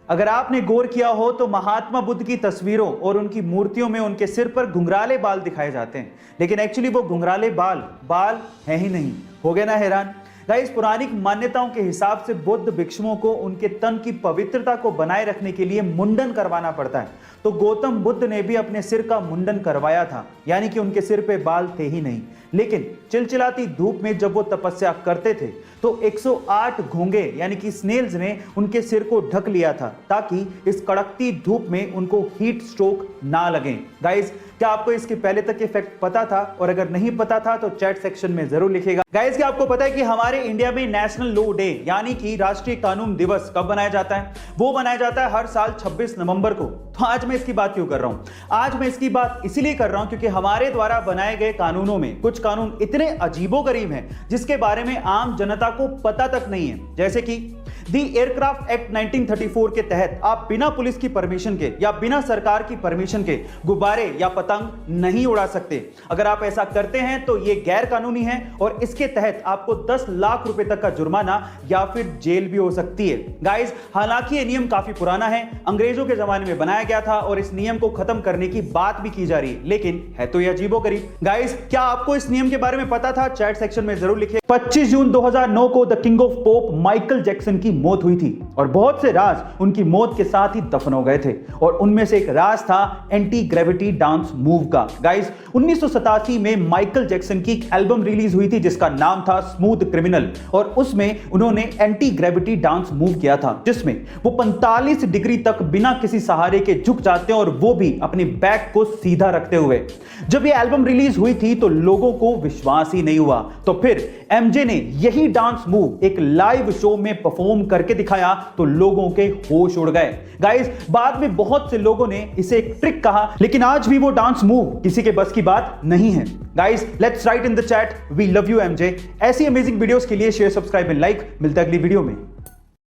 अगर आपने गौर किया हो तो महात्मा बुद्ध की तस्वीरों और उनकी मूर्तियों में उनके सिर पर घुंघराले बाल दिखाए जाते हैं, लेकिन एक्चुअली वो घुंघराले बाल है ही नहीं। हो गए ना हैरान? गाइस, पौराणिक मान्यताओं के हिसाब से बुद्ध भिक्षुओं को उनके तन की पवित्रता को बनाए रखने के लिए मुंडन करवाना पड़ता है। तो गौतम बुद्ध ने भी अपने सिर का मुंडन करवाया था, यानी कि उनके सिर पे बाल थे ही नहीं। लेकिन चिलचिलाती धूप में जब वो तपस्या करते थे तो 108 घोंगे यानी कि स्नेल्स ने उनके सिर को ढक लिया था, ताकि इस कड़कती धूप में उनको हीट स्ट्रोक ना लगे। गाइस, क्या आपको इसके पहले तक के फैक्ट पता था? और अगर नहीं पता था तो चैट सेक्शन में जरूर लिखिएगा। गाइस, क्या आपको पता है कि हमारे इंडिया में नेशनल लॉ डे यानी कि राष्ट्रीय कानून दिवस कब बनाया जाता है? वो बनाया जाता है हर साल 26 नवंबर को। तो आज मैं इसकी बात क्यों कर रहा हूं? आज मैं इसकी बात इसलिए कर रहा हूं क्योंकि हमारे द्वारा बनाए गए कानूनों में कुछ कानून इतने अजीबोगरीब हैं जिसके बारे में आम जनता को पता तक नहीं है। जैसे कि दी एयरक्राफ्ट एक्ट 1934 के तहत आप बिना पुलिस की परमिशन के या बिना सरकार की परमिशन के गुब्बारे या पतंग नहीं उड़ा सकते। अगर आप ऐसा करते हैं तो यह गैर कानूनी है और इसके तहत आपको 10 लाख रुपए तक का जुर्माना या फिर जेल भी हो सकती है। गाइस, हालांकि यह नियम काफी पुराना है, अंग्रेजों के जमाने में बनाया गया था और इस नियम को खत्म करने की बात भी की जा रही है, लेकिन है तो यह अजीबोगरीब। गाइस, क्या आपको इस नियम के बारे में पता था? चैट सेक्शन में जरूर लिखिए। 25 जून 2009 को the king of pop Michael Jackson की मौत हुई थी और बहुत से राज उनकी मौत के साथ ही दफन हो गए थे और उनमें से एक राज था एंटी ग्रेविटी डांस मूव का। गाइस, 1987 में माइकल जैक्सन की एक एल्बम रिलीज हुई थी जिसका नाम था स्मूथ क्रिमिनल और उसमें उन्होंने एंटी ग्रेविटी डांस मूव किया था, जिसमें वो 45 डिग्री तक बिना किसी सहारे के झुक जाते हैं और वो भी अपने बैक को सीधा रखते हुए। जब ये एल्बम रिलीज हुई थी तो लोगों को विश्वास ही नहीं हुआ, तो फिर एमजे ने यही डांस मूव एक लाइव शो में परफॉर्म करके दिखाया तो लोगों के होश उड़ गए। गाइस, बाद में बहुत से लोगों ने इसे एक ट्रिक कहा, लेकिन आज भी वो डांस मूव किसी के बस की बात नहीं है। Guys, let's write in the chat we love you MJ. ऐसी अमेजिंग वीडियोस के लिए शेयर, सब्सक्राइब एंड लाइक। मिलता है अगली वीडियो में।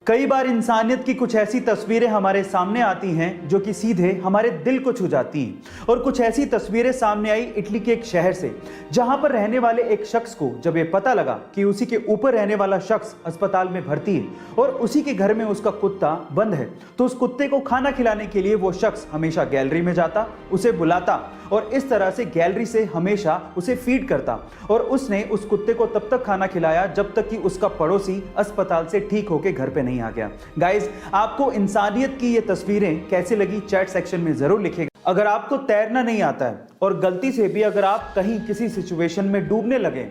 कई बार इंसानियत की कुछ ऐसी तस्वीरें हमारे सामने आती हैं जो कि सीधे हमारे दिल को छू जाती हैं। और कुछ ऐसी तस्वीरें सामने आई इटली के एक शहर से, जहां पर रहने वाले एक शख्स को जब ये पता लगा कि उसी के ऊपर रहने वाला शख्स अस्पताल में भर्ती है और उसी के घर में उसका कुत्ता बंद है, तो उस कुत्ते को खाना खिलाने के लिए वो शख्स हमेशा गैलरी में जाता, उसे बुलाता और इस तरह से गैलरी से हमेशा उसे फीड करता। और उसने उस कुत्ते को तब तक खाना खिलाया जब तक कि उसका पड़ोसी अस्पताल से ठीक होकर घर पे नहीं आ गया। गाइस, आपको इंसानियत की ये तस्वीरें कैसी लगी? चैट सेक्शन में जरूर लिखिएगा। अगर आपको तैरना नहीं आता है और गलती से भी अगर आप कहीं किसी सिचुएशन में डूबने लगे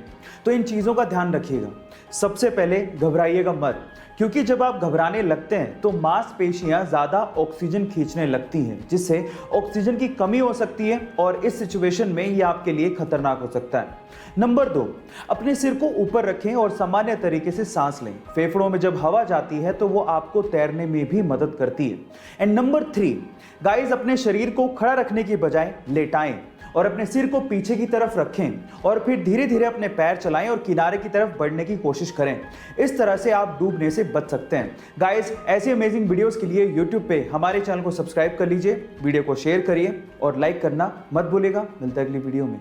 तो इन चीजों का ध्यान रखिएगा। सबसे पहले घबराइएगा मत, क्योंकि जब आप घबराने लगते हैं तो मांसपेशियां ज्यादा ऑक्सीजन खींचने लगती हैं, जिससे ऑक्सीजन की कमी हो सकती है और इस सिचुएशन में ये आपके लिए खतरनाक हो सकता है। नंबर 2, अपने सिर को ऊपर रखें और सामान्य तरीके से सांस लें। फेफड़ों में जब हवा जाती है तो वो आपको तैरने में भी मदद करती है। एंड नंबर 3, गाइस, अपने शरीर को खड़ा रखने की बजाय लेटाएं और अपने सिर को पीछे की तरफ रखें और फिर धीरे धीरे अपने पैर चलाएं और किनारे की तरफ बढ़ने की कोशिश करें। इस तरह से आप डूबने से बच सकते हैं। गाइस, ऐसे अमेजिंग वीडियोस के लिए YouTube पे हमारे चैनल को सब्सक्राइब कर लीजिए, वीडियो को शेयर करिए और लाइक करना मत भूलिएगा। मिलता है अगली वीडियो में।